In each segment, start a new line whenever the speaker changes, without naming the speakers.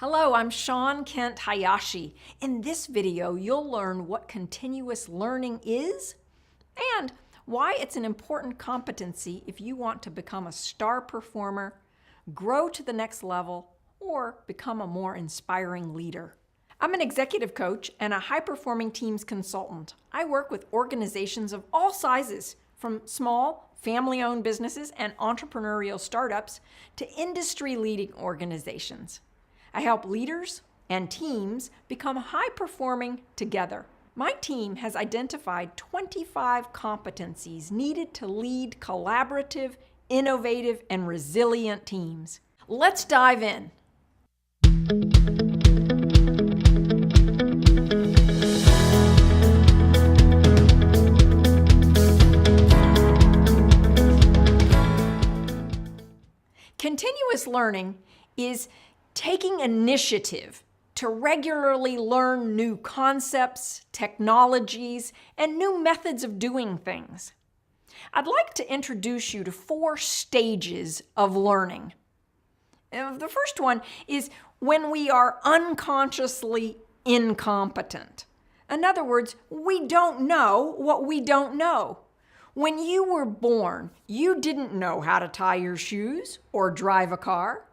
Hello, I'm Shawn Kent Hayashi. In this video, you'll learn what continuous learning is and why it's an important competency if you want to become a star performer, grow to the next level, or become a more inspiring leader. I'm an executive coach and a high-performing teams consultant. I work with organizations of all sizes, from small, family-owned businesses and entrepreneurial startups to industry-leading organizations. I help leaders and teams become high-performing together. My team has identified 25 competencies needed to lead collaborative, innovative, and resilient teams. Let's dive in. Continuous learning is taking initiative to regularly learn new concepts, technologies, and new methods of doing things. I'd like to introduce you to 4 stages of learning. The first one is when we are unconsciously incompetent. In other words, we don't know what we don't know. When you were born, you didn't know how to tie your shoes or drive a car.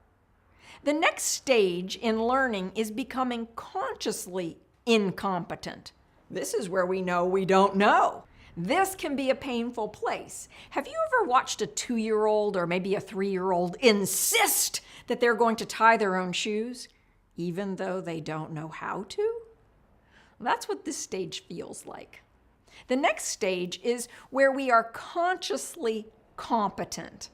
The next stage in learning is becoming consciously incompetent. This is where we know we don't know. This can be a painful place. Have you ever watched a 2-year-old or maybe a 3-year-old insist that they're going to tie their own shoes, even though they don't know how to? That's what this stage feels like. The next stage is where we are consciously competent.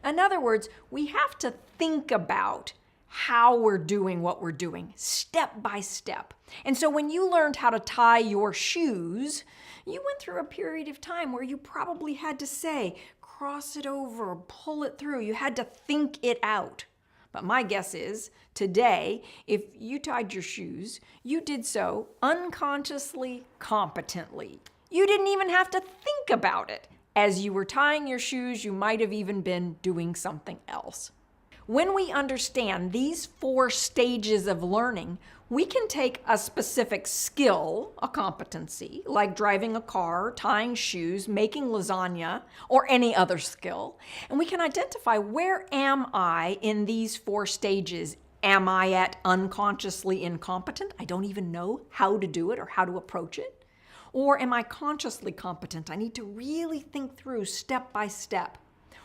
In other words, we have to think about how we're doing what we're doing, step by step. And so when you learned how to tie your shoes, you went through a period of time where you probably had to say, cross it over, pull it through. You had to think it out. But my guess is, today, if you tied your shoes, you did so unconsciously, competently. You didn't even have to think about it. As you were tying your shoes, you might have even been doing something else. When we understand these 4 stages of learning, we can take a specific skill, a competency, like driving a car, tying shoes, making lasagna, or any other skill, and we can identify, where am I in these 4 stages? Am I at unconsciously incompetent? I don't even know how to do it or how to approach it. Or am I consciously competent? I need to really think through step by step.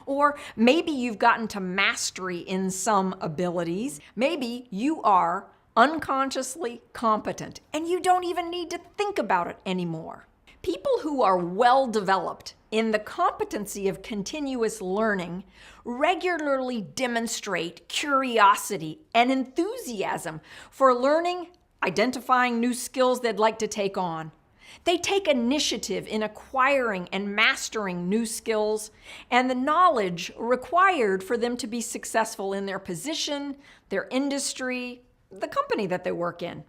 Or maybe you've gotten to mastery in some abilities. Maybe you are unconsciously competent and you don't even need to think about it anymore. People who are well developed in the competency of continuous learning regularly demonstrate curiosity and enthusiasm for learning, identifying new skills they'd like to take on. They take initiative in acquiring and mastering new skills and the knowledge required for them to be successful in their position, their industry, the company that they work in.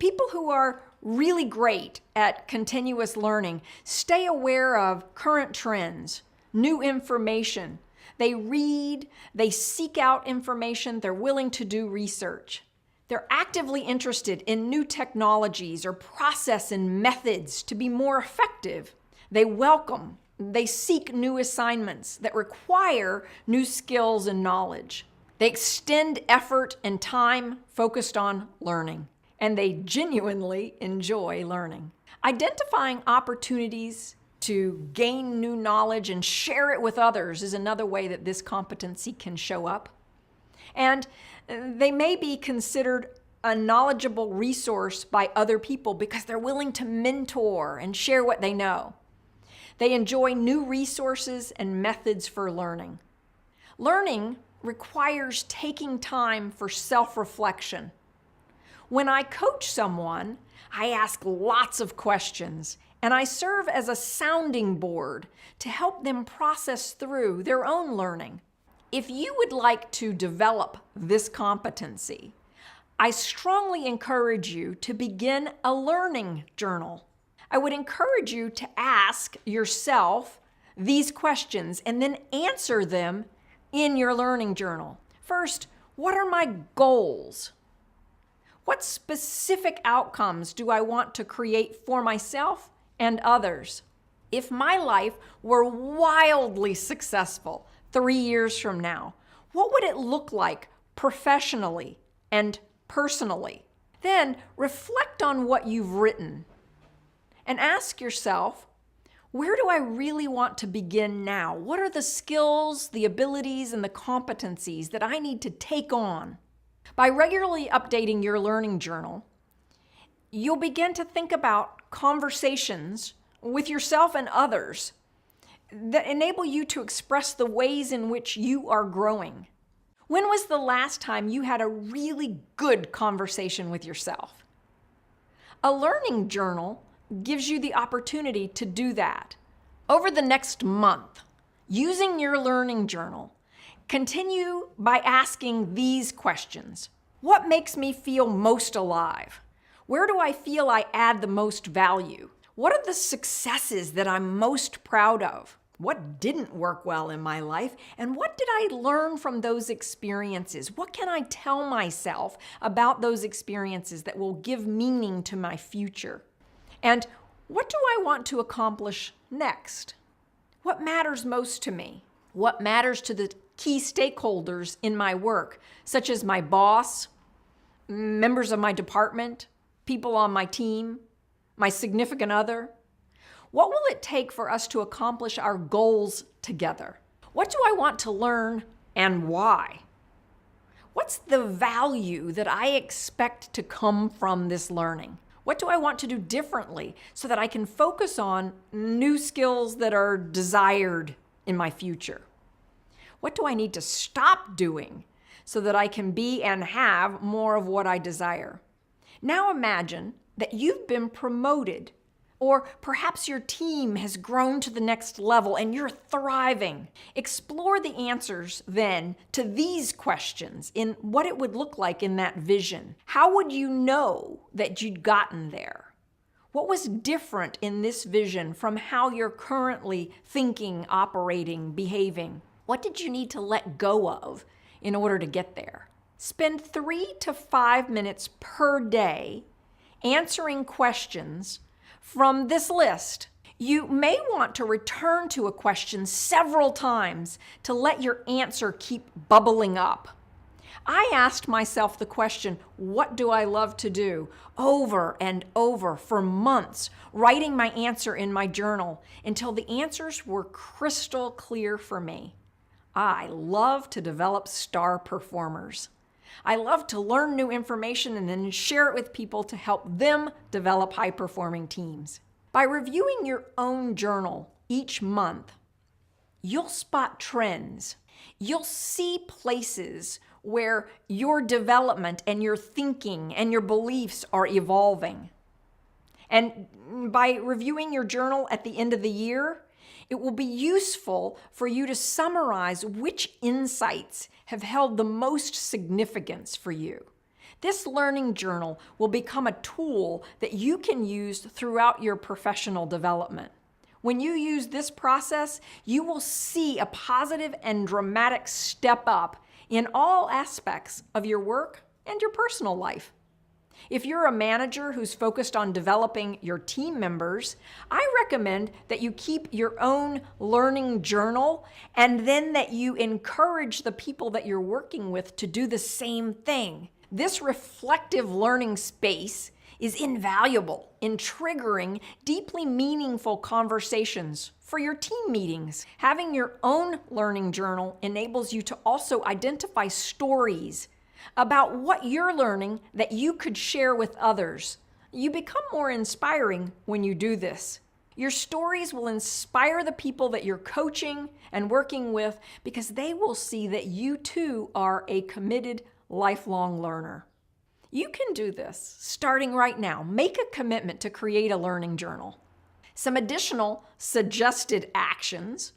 People who are really great at continuous learning stay aware of current trends, new information. They read, they seek out information, they're willing to do research. They're actively interested in new technologies or process and methods to be more effective. They welcome, they seek new assignments that require new skills and knowledge. They extend effort and time focused on learning, and they genuinely enjoy learning. Identifying opportunities to gain new knowledge and share it with others is another way that this competency can show up. And they may be considered a knowledgeable resource by other people because they're willing to mentor and share what they know. They enjoy new resources and methods for learning. Learning requires taking time for self-reflection. When I coach someone, I ask lots of questions, and I serve as a sounding board to help them process through their own learning. If you would like to develop this competency, I strongly encourage you to begin a learning journal. I would encourage you to ask yourself these questions and then answer them in your learning journal. First, What are my goals? What specific outcomes do I want to create for myself and others? If my life were wildly successful 3 years from now, what would it look like professionally and personally? Then reflect on what you've written and ask yourself, where do I really want to begin now? What are the skills, the abilities, and the competencies that I need to take on? By regularly updating your learning journal, you'll begin to think about conversations with yourself and others that enable you to express the ways in which you are growing. When was the last time you had a really good conversation with yourself? A learning journal gives you the opportunity to do that. Over the next month, using your learning journal, continue by asking these questions. What makes me feel most alive? Where do I feel I add the most value? What are the successes that I'm most proud of? What didn't work well in my life? And what did I learn from those experiences? What can I tell myself about those experiences that will give meaning to my future? And what do I want to accomplish next? What matters most to me? What matters to the key stakeholders in my work, such as my boss, members of my department, people on my team, my significant other? What will it take for us to accomplish our goals together? What do I want to learn and why? What's the value that I expect to come from this learning? What do I want to do differently so that I can focus on new skills that are desired in my future? What do I need to stop doing so that I can be and have more of what I desire? Now imagine that you've been promoted, or perhaps your team has grown to the next level and you're thriving. Explore the answers then to these questions in what it would look like in that vision. How would you know that you'd gotten there? What was different in this vision from how you're currently thinking, operating, behaving? What did you need to let go of in order to get there? Spend 3 to 5 minutes per day answering questions from this list. You may want to return to a question several times to let your answer keep bubbling up. I asked myself the question, what do I love to do? Over and over for months, writing my answer in my journal until the answers were crystal clear for me. I love to develop star performers. I love to learn new information and then share it with people to help them develop high-performing teams. By reviewing your own journal each month, you'll spot trends. You'll see places where your development and your thinking and your beliefs are evolving. And by reviewing your journal at the end of the year, it will be useful for you to summarize which insights have held the most significance for you. This learning journal will become a tool that you can use throughout your professional development. When you use this process, you will see a positive and dramatic step up in all aspects of your work and your personal life. If you're a manager who's focused on developing your team members, I recommend that you keep your own learning journal and then that you encourage the people that you're working with to do the same thing. This reflective learning space is invaluable in triggering deeply meaningful conversations for your team meetings. Having your own learning journal enables you to also identify stories about what you're learning that you could share with others. You become more inspiring when you do this. Your stories will inspire the people that you're coaching and working with because they will see that you too are a committed, lifelong learner. You can do this starting right now. Make a commitment to create a learning journal. Some additional suggested actions.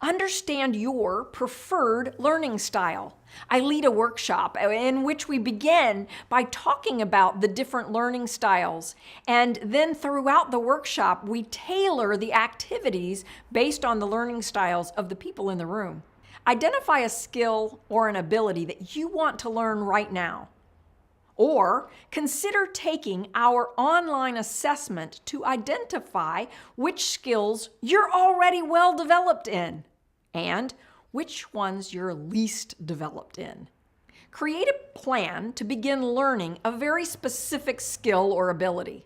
Understand your preferred learning style. I lead a workshop in which we begin by talking about the different learning styles, and then throughout the workshop, we tailor the activities based on the learning styles of the people in the room. Identify a skill or an ability that you want to learn right now. Or consider taking our online assessment to identify which skills you're already well developed in and which ones you're least developed in. Create a plan to begin learning a very specific skill or ability.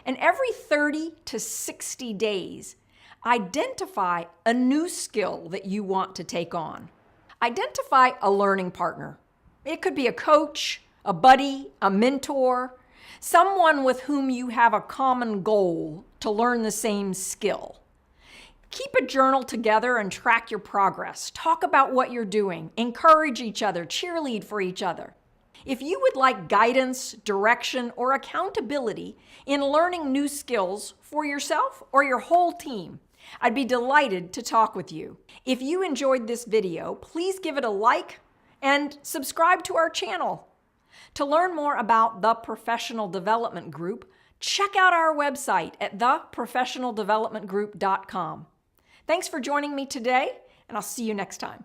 And every 30 to 60 days, identify a new skill that you want to take on. Identify a learning partner. It could be a coach, a buddy, a mentor, someone with whom you have a common goal to learn the same skill. Keep a journal together and track your progress. Talk about what you're doing. Encourage each other. Cheerlead for each other. If you would like guidance, direction, or accountability in learning new skills for yourself or your whole team, I'd be delighted to talk with you. If you enjoyed this video, please give it a like and subscribe to our channel. To learn more about the Professional Development Group, check out our website at theprofessionaldevelopmentgroup.com. Thanks for joining me today, and I'll see you next time.